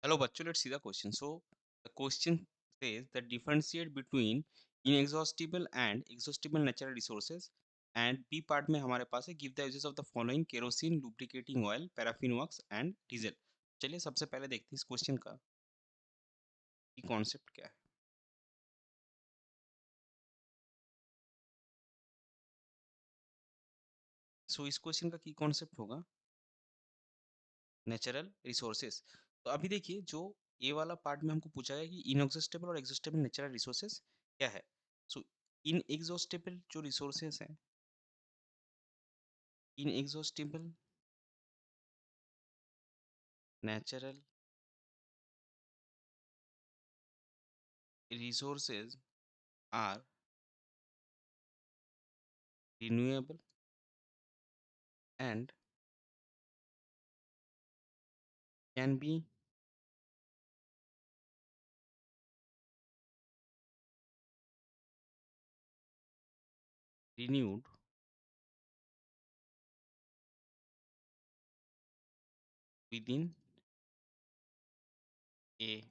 Hello, bachcho. Let's see the question. So, the question says that differentiate between inexhaustible and exhaustible natural resources. And B part में हमारे पास है give the uses of the following kerosene, lubricating oil, paraffin wax and diesel. चलिए सबसे पहले देखते हैं इस question का कि कॉन्सेप्ट क्या है. सो इस क्वेश्चन का की कॉन्सेप्ट होगा नेचुरल रिसोर्सेज. तो अभी देखिए जो ए वाला पार्ट में हमको पूछा गया कि इनएग्जॉस्टेबल और एग्जॉस्टेबल नेचुरल रिसोर्सेज क्या है. सो इनएग्जॉस्टेबल जो रिसोर्सेज हैं, inexhaustible natural resources are renewable and can be renewed within a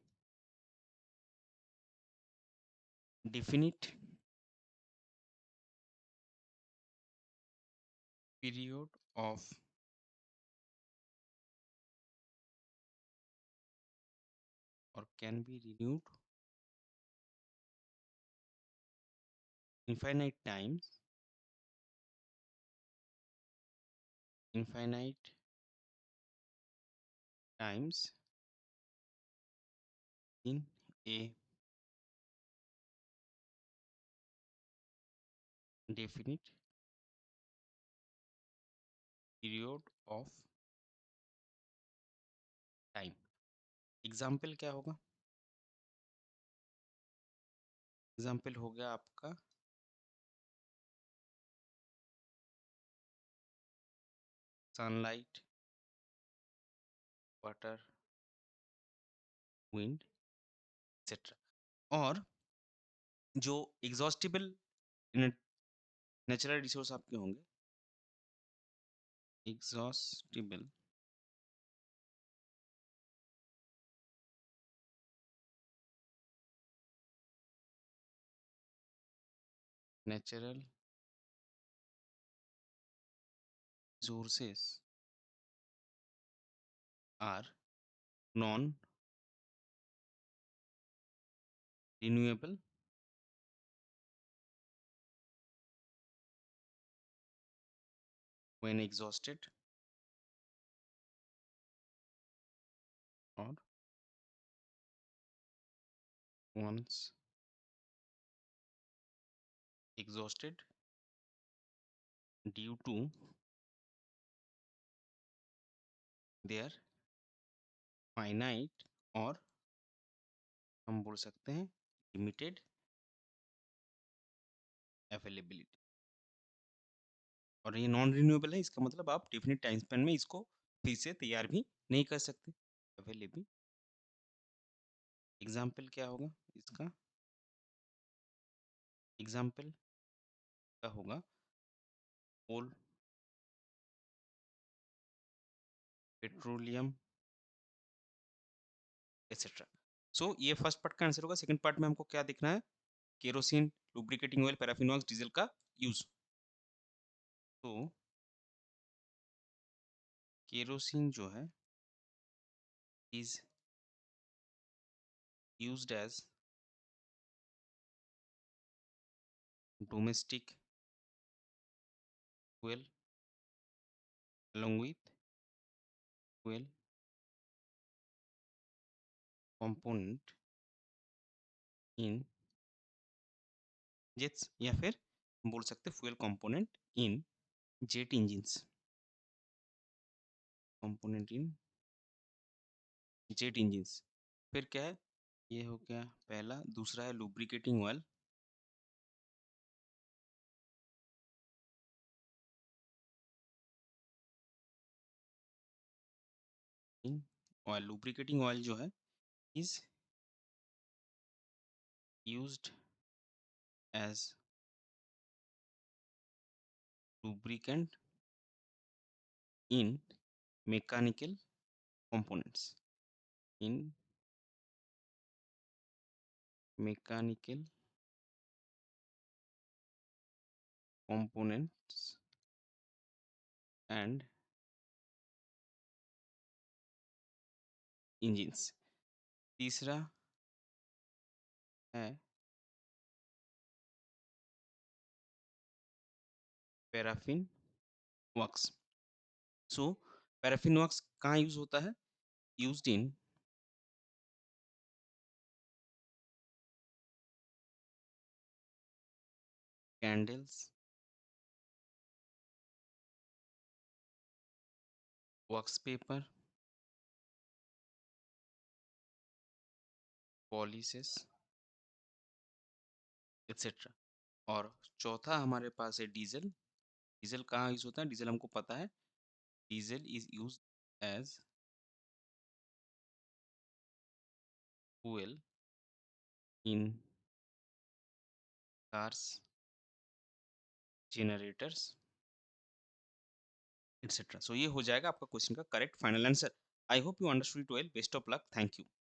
definite period of or can be renewed infinite times, infinite times in a definite period of time. Example क्या होगा. Example हो गया आपका sunlight, water, wind etcetera. और जो exhaustible natural resource आपके होंगे, exhaustible natural resources are non-renewable when exhausted or once exhausted due to their finite और हम बोल सकते हैं लिमिटेड अवेलेबिलिटी. और ये नॉन रिन्यूएबल है, इसका मतलब आप डेफिनेट टाइम स्पेन में इसको फिर से तैयार भी नहीं कर सकते. अवेलेबल एग्जाम्पल क्या होगा इसका. एग्जाम्पल का होगा कोल, पेट्रोलियम एक्सेट्रा. सो ये फर्स्ट पार्ट का आंसर होगा. सेकंड पार्ट में हमको क्या देखना है, kerosene, lubricating oil, paraffin wax, diesel का यूज. तो केरोसिन जो है is used as domestic fuel along with fuel component in jets या फिर बोल सकते fuel component in jet engines. component in jet engines. फिर क्या है, ये हो गया पहला. दूसरा है lubricating oil. in oil, lubricating oil जो है is used as lubricant in mechanical components. in mechanical components and engines. तीसरा है paraffin works. So paraffin works कहाँ यूज होता है? Used in candles, wax paper, polishes etcetera. और चौथा हमारे पास है डीजल। डीजल कहाँ यूज होता है? डीजल हमको पता है, diesel is use as fuel in cars, generators etcetera. So ये हो जाएगा आपका क्वेश्चन का correct final answer. I hope you understood it well. Best of luck. Thank you.